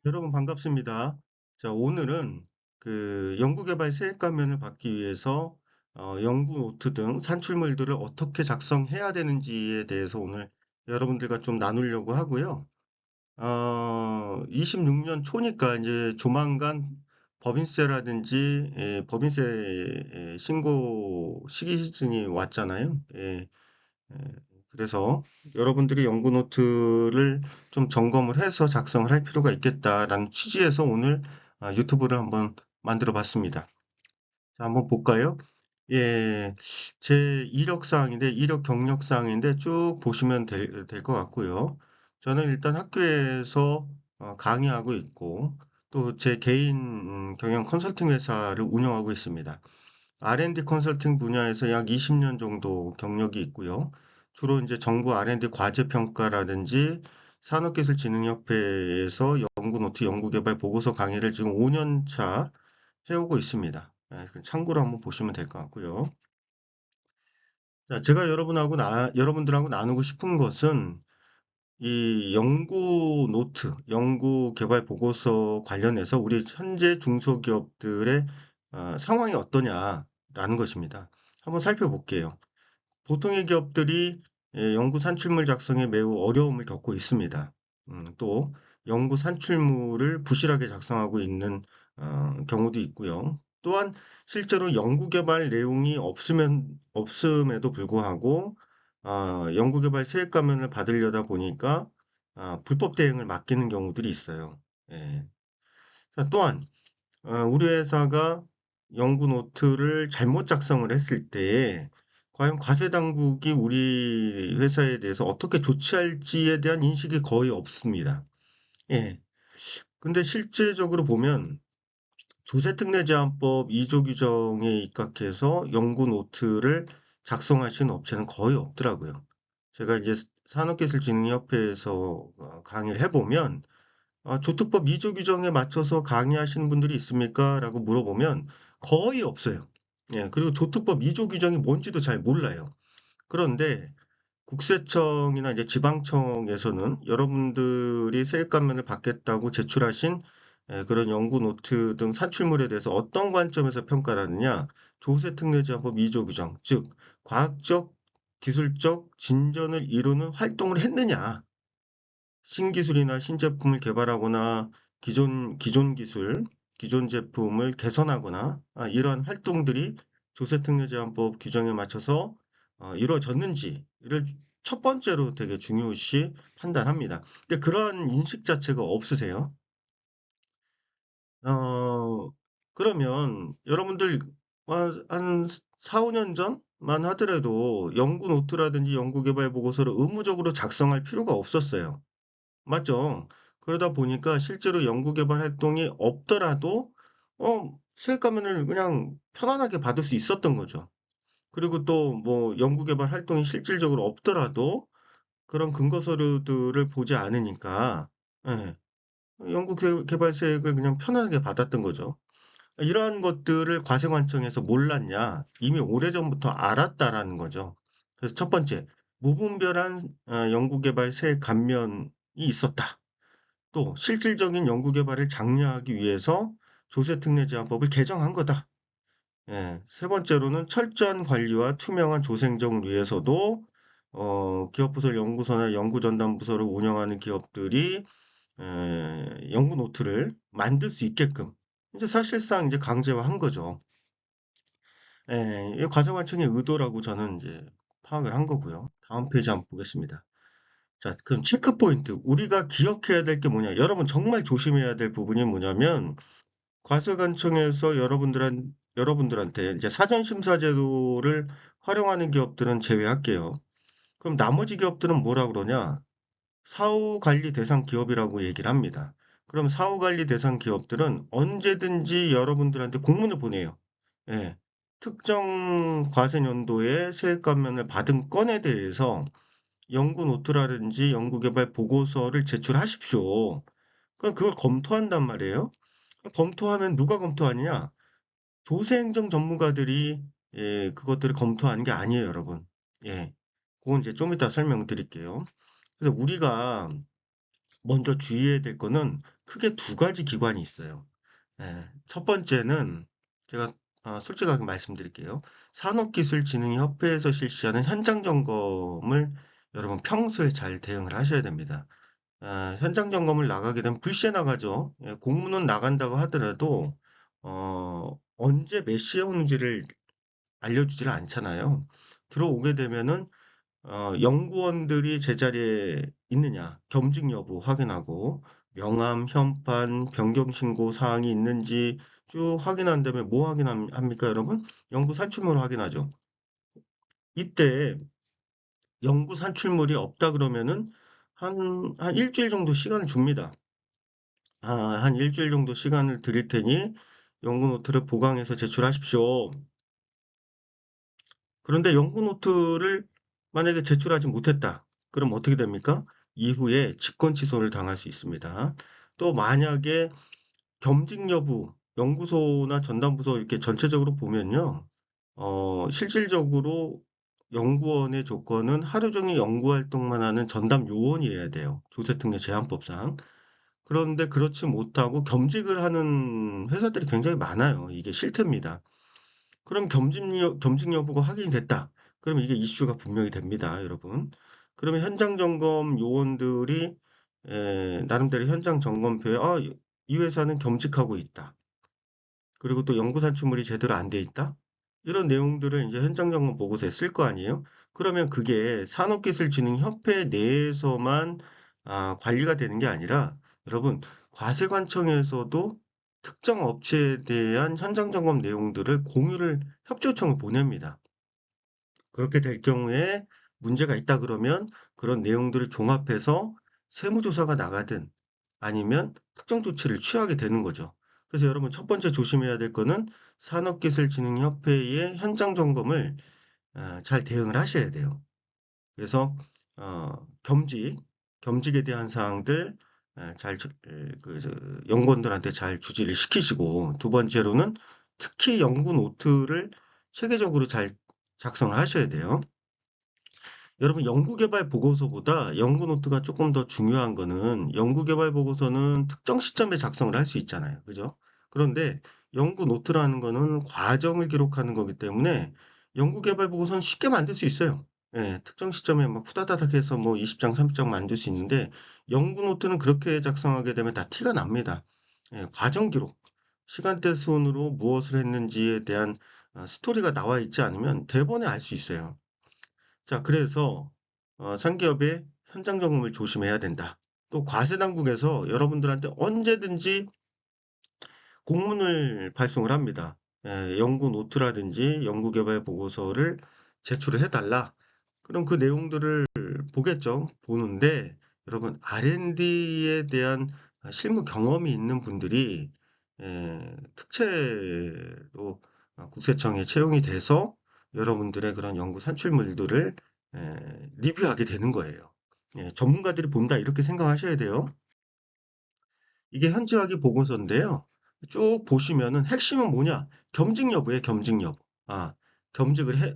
여러분 반갑습니다. 자, 오늘은 그 연구개발 세액감면을 받기 위해서 연구 노트 등 산출물들을 어떻게 작성해야 되는지에 대해서 오늘 여러분들과 좀 나누려고 하고요. 26년 초니까 이제 조만간 법인세라든지 법인세 신고 시기즌이 왔잖아요. 예, 그래서 여러분들이 연구 노트를 좀 점검을 해서 작성을 할 필요가 있겠다라는 취지에서 오늘 유튜브를 한번 만들어 봤습니다. 자, 한번 볼까요? 예, 제 이력사항인데, 이력 경력사항인데 쭉 보시면 될 것 같고요. 저는 일단 학교에서 강의하고 있고, 또 제 개인 경영 컨설팅 회사를 운영하고 있습니다. R&D 컨설팅 분야에서 약 20년 정도 경력이 있고요. 주로 이제 정부 R&D 과제 평가라든지 산업기술진흥협회에서 연구노트 연구개발 보고서 강의를 지금 5년 차 해오고 있습니다. 참고로 한번 보시면 될 것 같고요. 자, 제가 여러분들하고 나누고 싶은 것은 이 연구 노트, 연구 개발 보고서 관련해서 우리 현재 중소기업들의 상황이 어떠냐라는 것입니다. 한번 살펴볼게요. 보통의 기업들이 연구 산출물 작성에 매우 어려움을 겪고 있습니다. 또 연구 산출물을 부실하게 작성하고 있는 경우도 있고요. 또한 실제로 연구 개발 내용이 없음에도 불구하고 연구 개발 세액 감면을 받으려다 보니까 불법 대행을 맡기는 경우들이 있어요. 예. 자, 또한 우리 회사가 연구 노트를 잘못 작성을 했을 때 과연 과세 당국이 우리 회사에 대해서 어떻게 조치할지에 대한 인식이 거의 없습니다. 예. 근데 실제적으로 보면 조세특례제한법 2조 규정에 입각해서 연구 노트를 작성하시는 업체는 거의 없더라고요. 제가 이제 산업기술진흥협회에서 강의를 해보면 조특법 2조 규정에 맞춰서 강의하시는 분들이 있습니까? 라고 물어보면 거의 없어요. 예, 그리고 조특법 2조 규정이 뭔지도 잘 몰라요. 그런데 국세청이나 이제 지방청에서는 여러분들이 세액감면을 받겠다고 제출하신 그런 연구 노트 등 산출물에 대해서 어떤 관점에서 평가를 하느냐? 조세특례제한법 2조 규정, 즉 과학적, 기술적 진전을 이루는 활동을 했느냐? 신기술이나 신제품을 개발하거나 기존 기술, 기존 제품을 개선하거나 이러한 활동들이 조세특례제한법 규정에 맞춰서 이루어졌는지를 첫 번째로 되게 중요시 판단합니다. 근데 그러한 인식 자체가 없으세요? 어, 그러면 여러분들 한 4, 5년 전만 하더라도 연구 노트라든지 연구 개발 보고서를 의무적으로 작성할 필요가 없었어요. 맞죠. 그러다 보니까 실제로 연구개발 활동이 없더라도 수익 가면을 그냥 편안하게 받을 수 있었던 거죠. 그리고 또 뭐 연구개발 활동이 실질적으로 없더라도 그런 근거 서류들을 보지 않으니까 예, 연구개발 수익을 그냥 편안하게 받았던 거죠. 이러한 것들을 과세관청에서 몰랐냐? 이미 오래전부터 알았다라는 거죠. 그래서 첫 번째, 무분별한 연구개발 세액 감면이 있었다. 또 실질적인 연구 개발을 장려하기 위해서 조세특례제한법을 개정한 거다. 예, 세 번째로는 철저한 관리와 투명한 조세행정을 위해서도 기업부설 연구소나 연구전담부서를 운영하는 기업들이 연구 노트를 만들 수 있게끔 이제 사실상 이제 강제화한 거죠. 예, 이 과세관청의 의도라고 저는 이제 파악을 한 거고요. 다음 페이지 한번 보겠습니다. 자, 그럼 체크 포인트. 우리가 기억해야 될 게 뭐냐? 여러분 정말 조심해야 될 부분이 뭐냐면 과세관청에서 여러분들한테 이제 사전심사 제도를 활용하는 기업들은 제외할게요. 그럼 나머지 기업들은 뭐라 그러냐? 사후관리 대상 기업이라고 얘기를 합니다. 그럼 사후관리 대상 기업들은 언제든지 여러분들한테 공문을 보내요. 예. 특정 과세년도에 세액 감면을 받은 건에 대해서 연구 노트라든지 연구 개발 보고서를 제출하십시오. 그럼 그걸 검토한단 말이에요. 검토하면 누가 검토하느냐? 조세행정 전문가들이 그것들을 검토하는 게 아니에요, 여러분. 예. 그건 이제 좀 이따 설명드릴게요. 그래서 우리가 먼저 주의해야 될 거는 크게 두 가지 기관이 있어요. 예, 첫 번째는 제가 솔직하게 말씀드릴게요. 산업기술진흥협회에서 실시하는 현장 점검을 여러분 평소에 잘 대응을 하셔야 됩니다. 현장 점검을 나가게 되면 불시에 나가죠. 예, 공문은 나간다고 하더라도 언제 몇 시에 오는지를 알려주질 않잖아요. 들어오게 되면은 연구원들이 제자리에 있느냐, 겸직 여부 확인하고, 명함, 현판, 변경 신고 사항이 있는지 쭉 확인한 다음에 뭐 확인합니까, 여러분? 연구 산출물 확인하죠. 이때 연구 산출물이 없다 그러면은 한 일주일 정도 시간을 줍니다. 한 일주일 정도 시간을 드릴 테니 연구 노트를 보강해서 제출하십시오. 그런데 연구 노트를 만약에 제출하지 못했다. 그럼 어떻게 됩니까? 이후에 직권 취소를 당할 수 있습니다. 또 만약에 겸직 여부, 연구소나 전담부서 이렇게 전체적으로 보면요. 실질적으로 연구원의 조건은 하루 종일 연구 활동만 하는 전담 요원이어야 돼요. 조세특례 제한법상. 그런데 그렇지 못하고 겸직을 하는 회사들이 굉장히 많아요. 이게 실태입니다. 그럼 겸직 여부가 확인이 됐다. 그러면 이게 이슈가 분명히 됩니다, 여러분. 그러면 현장 점검 요원들이 나름대로 현장 점검표에 이 회사는 겸직하고 있다. 그리고 또 연구 산출물이 제대로 안 돼 있다. 이런 내용들을 이제 현장 점검 보고서에 쓸 거 아니에요? 그러면 그게 산업기술진흥협회 내에서만 관리가 되는 게 아니라 여러분 과세관청에서도 특정 업체에 대한 현장 점검 내용들을 공유를 협조 요청을 보냅니다. 그렇게 될 경우에 문제가 있다 그러면 그런 내용들을 종합해서 세무조사가 나가든 아니면 특정 조치를 취하게 되는 거죠. 그래서 여러분 첫 번째 조심해야 될 거는 산업기술진흥협회의 현장 점검을 잘 대응을 하셔야 돼요. 그래서 겸직에 대한 사항들 잘 연구원들한테 잘 주지를 시키시고 두 번째로는 특히 연구 노트를 체계적으로 잘 작성을 하셔야 돼요. 여러분 연구개발 보고서보다 연구 노트가 조금 더 중요한 거는 연구개발 보고서는 특정 시점에 작성을 할 수 있잖아요. 그죠? 그런데 연구 노트라는 거는 과정을 기록하는 거기 때문에 연구개발 보고서는 쉽게 만들 수 있어요. 예, 특정 시점에 막 후다다닥 해서 뭐 20장, 30장 만들 수 있는데 연구 노트는 그렇게 작성하게 되면 다 티가 납니다. 예, 과정 기록, 시간대 순으로 무엇을 했는지에 대한 스토리가 나와 있지 않으면 대본에 알 수 있어요. 자, 그래서 상기업의 현장 점검을 조심해야 된다. 또 과세 당국에서 여러분들한테 언제든지 공문을 발송을 합니다. 연구 노트라든지 연구 개발 보고서를 제출을 해달라. 그럼 그 내용들을 보겠죠. 보는데 여러분 R&D에 대한 실무 경험이 있는 분들이 특채로 국세청에 채용이 돼서 여러분들의 그런 연구 산출물들을 리뷰하게 되는 거예요. 전문가들이 본다 이렇게 생각하셔야 돼요. 이게 현지화기 보고서인데요. 쭉 보시면은 핵심은 뭐냐? 겸직 여부에 겸직 여부.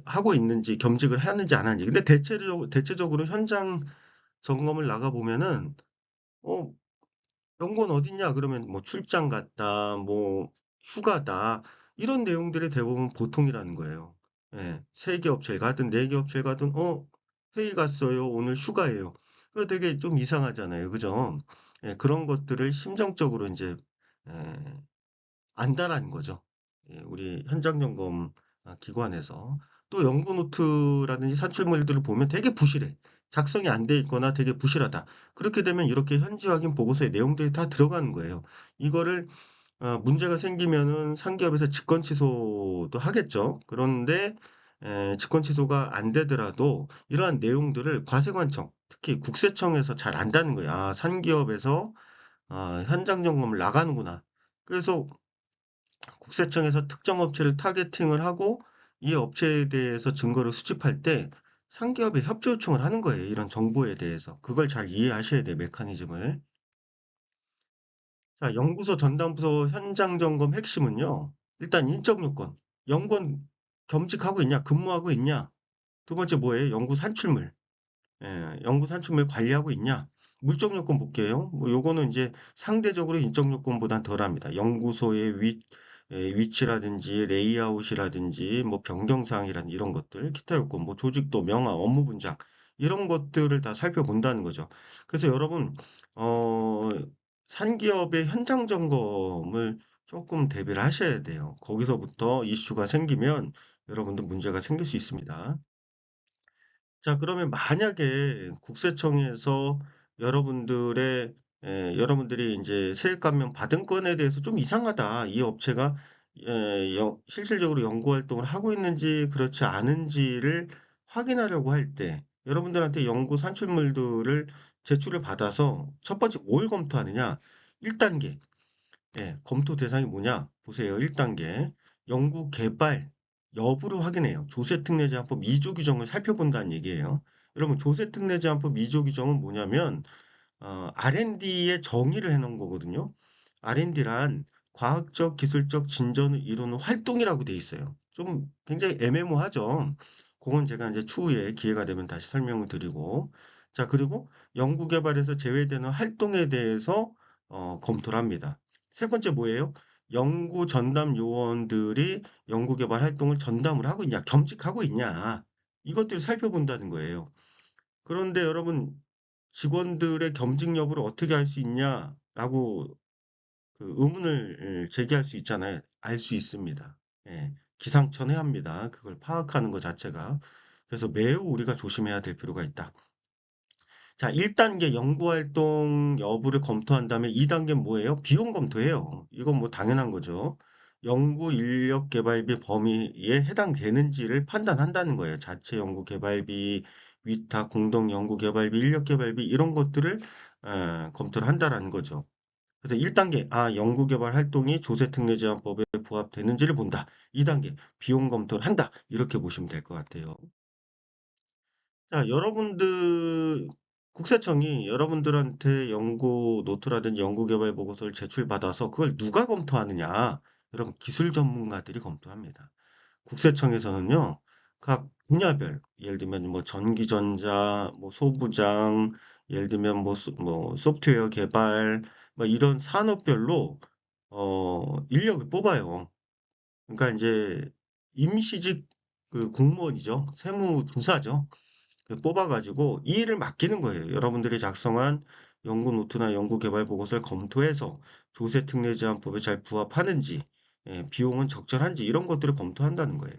하고 있는지, 겸직을 하는지 안 하는지. 근데 대체적으로 현장 점검을 나가 보면은, 어, 연구원 어딨냐? 그러면 뭐 출장 갔다, 뭐 휴가다. 이런 내용들이 대부분 보통이라는 거예요. 예, 세 개 업체를 가든 네 개 업체를 가든, 회의 갔어요. 오늘 휴가예요. 그거 되게 좀 이상하잖아요. 그죠? 예, 그런 것들을 심정적으로 이제, 예, 안다라는 거죠. 예, 우리 현장 점검 기관에서. 또 연구 노트라든지 산출물들을 보면 되게 부실해. 작성이 안 돼 있거나 되게 부실하다. 그렇게 되면 이렇게 현지 확인 보고서에 내용들이 다 들어가는 거예요. 이거를 문제가 생기면은 상기업에서 직권 취소도 하겠죠. 그런데 직권 취소가 안 되더라도 이러한 내용들을 과세관청, 특히 국세청에서 잘 안다는 거예요. 산기업에서 현장 점검을 나가는구나. 그래서 국세청에서 특정 업체를 타겟팅을 하고 이 업체에 대해서 증거를 수집할 때 상기업에 협조 요청을 하는 거예요. 이런 정보에 대해서. 그걸 잘 이해하셔야 돼요. 메커니즘을. 자, 연구소 전담부서 현장 점검 핵심은요. 일단 인적 요건. 연구원 겸직하고 있냐? 근무하고 있냐? 두 번째 뭐예요? 연구 산출물. 연구 산출물 관리하고 있냐? 물적 요건 볼게요. 뭐 요거는 이제 상대적으로 인적 요건보단 덜합니다. 연구소의 위치라든지 레이아웃이라든지 뭐 변경사항이라든지 이런 것들, 기타 요건, 뭐 조직도, 명화, 업무 분장 이런 것들을 다 살펴본다는 거죠. 그래서 여러분 어, 산기업의 현장 점검을 조금 대비를 하셔야 돼요. 거기서부터 이슈가 생기면 여러분들 문제가 생길 수 있습니다. 자, 그러면 만약에 국세청에서 여러분들의 여러분들이 이제 세액 감면 받은 건에 대해서 좀 이상하다. 이 업체가 실질적으로 연구 활동을 하고 있는지 그렇지 않은지를 확인하려고 할 때 여러분들한테 연구 산출물들을 제출을 받아서 첫 번째 뭘 검토하느냐? 1단계 검토 대상이 뭐냐? 보세요. 1단계 연구 개발 여부를 확인해요. 조세특례제한법 2조 규정을 살펴본다는 얘기예요. 여러분, 조세특례제한법 2조 규정은 뭐냐면 R&D의 정의를 해놓은 거거든요. R&D란 과학적, 기술적 진전을 이루는 활동이라고 돼 있어요. 좀 굉장히 애매모호하죠. 그건 제가 이제 추후에 기회가 되면 다시 설명을 드리고. 자, 그리고 연구개발에서 제외되는 활동에 대해서 검토를 합니다. 세 번째 뭐예요? 연구 전담 요원들이 연구개발 활동을 전담을 하고 있냐, 겸직하고 있냐. 이것들을 살펴본다는 거예요. 그런데 여러분, 직원들의 겸직 여부를 어떻게 알 수 있냐라고 그 의문을 제기할 수 있잖아요. 알 수 있습니다. 예, 기상천외합니다. 그걸 파악하는 것 자체가. 그래서 매우 우리가 조심해야 될 필요가 있다. 자, 1단계 연구활동 여부를 검토한 다음에 2단계는 뭐예요? 비용 검토예요. 이건 뭐 당연한 거죠. 연구 인력 개발비 범위에 해당되는지를 판단한다는 거예요. 자체 연구 개발비, 위탁, 공동 연구 개발비, 인력 개발비 이런 것들을 검토를 한다라는 거죠. 그래서 1단계, 연구 개발 활동이 조세특례제한법에 부합되는지를 본다. 2단계, 비용 검토를 한다. 이렇게 보시면 될 것 같아요. 자, 여러분들, 국세청이 여러분들한테 연구 노트라든지 연구 개발 보고서를 제출받아서 그걸 누가 검토하느냐? 여러분, 기술 전문가들이 검토합니다. 국세청에서는요, 각 분야별, 예를 들면 뭐 전기전자, 뭐 소부장, 예를 들면 뭐 소프트웨어 개발, 뭐 이런 산업별로, 인력을 뽑아요. 그러니까 이제 임시직 그 공무원이죠. 세무조사죠. 뽑아가지고 이 일을 맡기는 거예요. 여러분들이 작성한 연구 노트나 연구 개발 보고서를 검토해서 조세특례제한법에 잘 부합하는지, 비용은 적절한지 이런 것들을 검토한다는 거예요.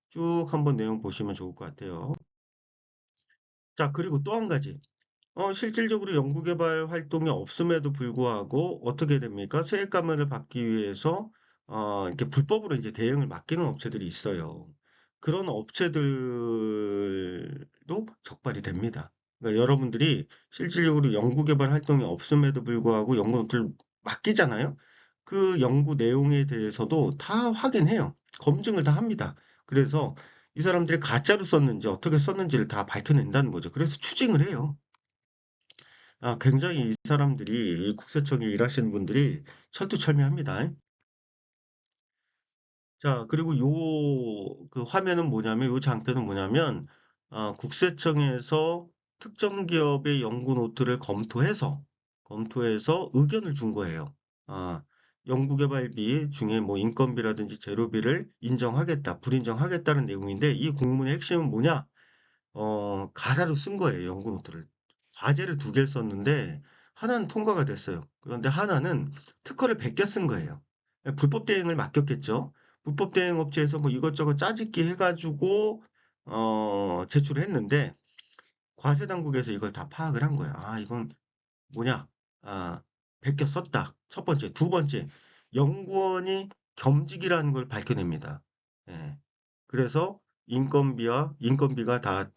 쭉 한번 내용 보시면 좋을 것 같아요. 자, 그리고 또 한 가지. 실질적으로 연구개발 활동이 없음에도 불구하고 어떻게 됩니까? 세액 감면을 받기 위해서 이렇게 불법으로 이제 대응을 맡기는 업체들이 있어요. 그런 업체들도 적발이 됩니다. 그러니까 여러분들이 실질적으로 연구개발 활동이 없음에도 불구하고 연구 노트를 맡기잖아요. 그 연구 내용에 대해서도 다 확인해요. 검증을 다 합니다. 그래서 이 사람들이 가짜로 썼는지 어떻게 썼는지를 다 밝혀낸다는 거죠. 그래서 추징을 해요. 굉장히 이 사람들이, 이 국세청에 일하시는 분들이 철두철미합니다. 자, 그리고 그 화면은 뭐냐면, 요 장표는 뭐냐면, 국세청에서 특정 기업의 연구 노트를 검토해서 의견을 준 거예요. 아, 연구개발비 중에 뭐 인건비라든지 재료비를 인정하겠다, 불인정하겠다는 내용인데, 이 공문의 핵심은 뭐냐? 가라로 쓴 거예요, 연구 노트를. 과제를 두 개를 썼는데, 하나는 통과가 됐어요. 그런데 하나는 특허를 베껴 쓴 거예요. 불법 대행을 맡겼겠죠. 불법 대행 업체에서 뭐 이것저것 짜집기 해가지고, 제출을 했는데, 과세 당국에서 이걸 다 파악을 한 거야. 이건 뭐냐? 아, 베껴 썼다. 첫 번째. 두 번째, 연구원이 겸직이라는 걸 밝혀냅니다. 예. 그래서 인건비가 다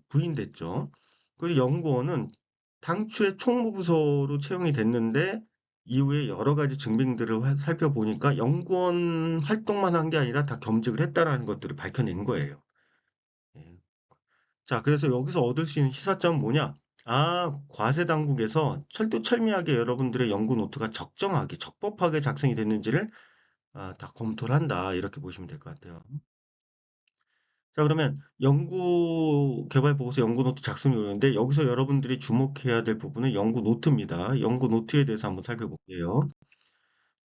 부인됐죠. 그리고 연구원은 당초에 총무부서로 채용이 됐는데 이후에 여러 가지 증빙들을 살펴보니까 연구원 활동만 한 게 아니라 다 겸직을 했다라는 것들을 밝혀낸 거예요. 예. 자, 그래서 여기서 얻을 수 있는 시사점은 뭐냐? 과세 당국에서 철두철미하게 여러분들의 연구 노트가 적정하게, 적법하게 작성이 됐는지를 다 검토를 한다. 이렇게 보시면 될 것 같아요. 자, 그러면 연구 개발 보고서 연구 노트 작성 요령인데 여기서 여러분들이 주목해야 될 부분은 연구 노트입니다. 연구 노트에 대해서 한번 살펴볼게요.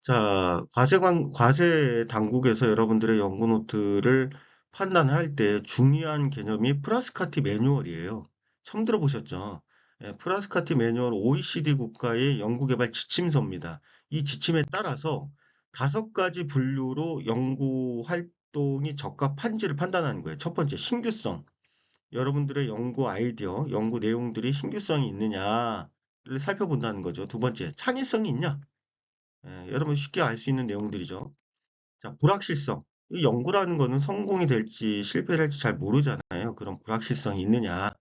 자, 과세 당국에서 여러분들의 연구 노트를 판단할 때 중요한 개념이 프라스카티 매뉴얼이에요. 처음 들어보셨죠? 예, 프라스카티 매뉴얼 OECD 국가의 연구개발 지침서입니다. 이 지침에 따라서 5가지 분류로 연구 활동이 적합한지를 판단하는 거예요. 첫 번째, 신규성. 여러분들의 연구 아이디어, 연구 내용들이 신규성이 있느냐를 살펴본다는 거죠. 두 번째, 창의성이 있냐? 예, 여러분 쉽게 알 수 있는 내용들이죠. 자, 불확실성. 이 연구라는 거는 성공이 될지 실패를 할지 잘 모르잖아요. 그런 불확실성이 있느냐.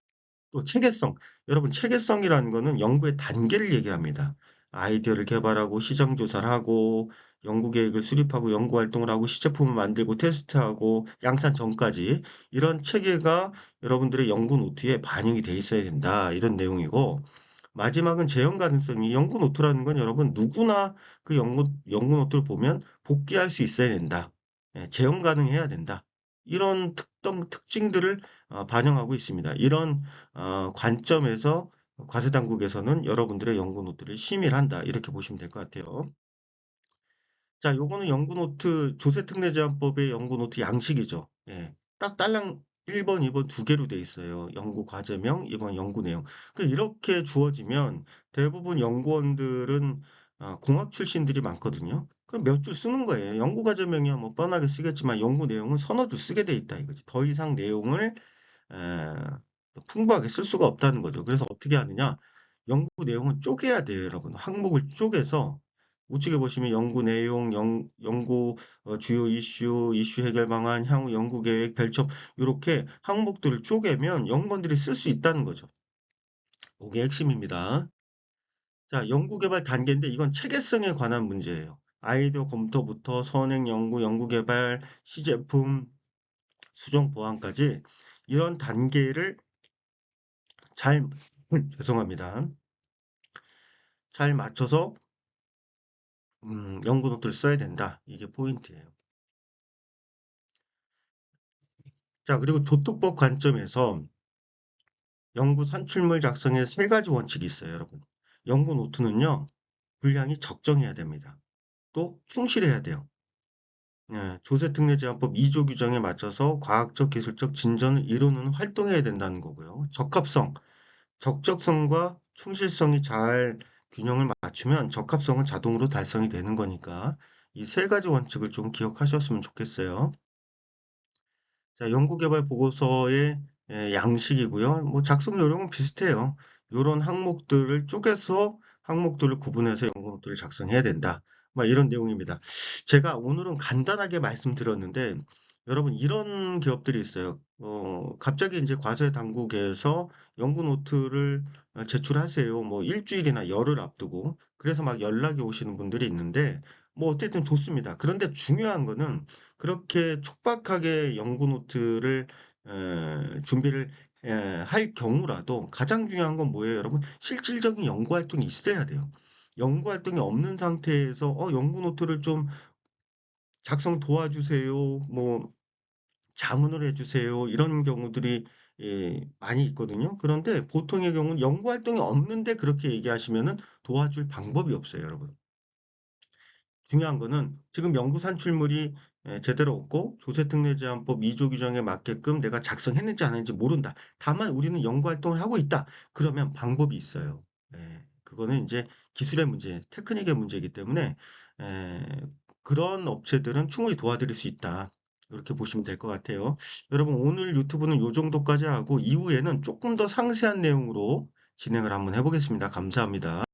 또 체계성. 여러분, 체계성이라는 거는 연구의 단계를 얘기합니다. 아이디어를 개발하고 시장 조사를 하고 연구 계획을 수립하고 연구 활동을 하고 시제품을 만들고 테스트하고 양산 전까지 이런 체계가 여러분들의 연구 노트에 반영이 돼 있어야 된다. 이런 내용이고 마지막은 재현 가능성이 연구 노트라는 건 여러분 누구나 그 연구 노트를 보면 복귀할 수 있어야 된다. 예, 재현 가능해야 된다. 이런 특징들을 반영하고 있습니다. 이런 관점에서 과세당국에서는 여러분들의 연구 노트를 심의를 한다. 이렇게 보시면 될 것 같아요. 자, 요거는 연구노트 조세특례제한법의 연구노트 양식이죠. 예. 딱 딸랑 1번, 2번 두 개로 돼 있어요. 연구 과제명, 2번 연구 내용. 이렇게 주어지면 대부분 연구원들은 공학 출신들이 많거든요. 그럼 몇 줄 쓰는 거예요. 연구 과제명이야 뭐 뻔하게 쓰겠지만 연구 내용은 서너 줄 쓰게 돼 있다 이거지. 더 이상 내용을 에, 풍부하게 쓸 수가 없다는 거죠. 그래서 어떻게 하느냐? 연구 내용은 쪼개야 돼요, 여러분. 항목을 쪼개서 우측에 보시면 연구 내용, 연구 주요 이슈, 이슈 해결 방안, 향후 연구 계획, 별점 이렇게 항목들을 쪼개면 연구원들이 쓸 수 있다는 거죠. 그게 핵심입니다. 자, 연구 개발 단계인데 이건 체계성에 관한 문제예요. 아이디어 검토부터 선행 연구, 연구 개발, 시제품, 수정 보완까지 이런 단계를 잘 죄송합니다. 잘 맞춰서 연구 노트를 써야 된다. 이게 포인트예요. 자, 그리고 조특법 관점에서 연구 산출물 작성에 3가지 원칙이 있어요, 여러분. 연구 노트는요, 분량이 적정해야 됩니다. 또 충실해야 돼요. 예, 조세특례제한법 2조 규정에 맞춰서 과학적, 기술적 진전을 이루는 활동해야 된다는 거고요. 적합성, 적적성과 충실성이 잘 균형을 맞추면 적합성은 자동으로 달성이 되는 거니까 이 3가지 원칙을 좀 기억하셨으면 좋겠어요. 자, 연구개발 보고서의 양식이고요. 뭐 작성 요령은 비슷해요. 이런 항목들을 쪼개서 항목들을 구분해서 연구노트를 작성해야 된다. 막 이런 내용입니다. 제가 오늘은 간단하게 말씀드렸는데 여러분 이런 기업들이 있어요. 갑자기 이제 과세 당국에서 연구노트를 제출하세요. 뭐 일주일이나 열흘 앞두고 그래서 막 연락이 오시는 분들이 있는데 뭐 어쨌든 좋습니다. 그런데 중요한 거는 그렇게 촉박하게 연구 노트를 준비를 할 경우라도 가장 중요한 건 뭐예요, 여러분? 실질적인 연구 활동이 있어야 돼요. 연구 활동이 없는 상태에서 연구 노트를 좀 작성 도와주세요. 뭐 자문을 해주세요. 이런 경우들이 많이 있거든요. 그런데 보통의 경우는 연구 활동이 없는데 그렇게 얘기하시면은 도와줄 방법이 없어요, 여러분. 중요한 거는 지금 연구 산출물이 제대로 없고 조세특례제한법 2조 규정에 맞게끔 내가 작성했는지 안 했는지 모른다. 다만 우리는 연구 활동을 하고 있다. 그러면 방법이 있어요. 그거는 이제 기술의 문제, 테크닉의 문제이기 때문에 에, 그런 업체들은 충분히 도와드릴 수 있다. 이렇게 보시면 될 것 같아요. 여러분 오늘 유튜브는 이 정도까지 하고 이후에는 조금 더 상세한 내용으로 진행을 한번 해보겠습니다. 감사합니다.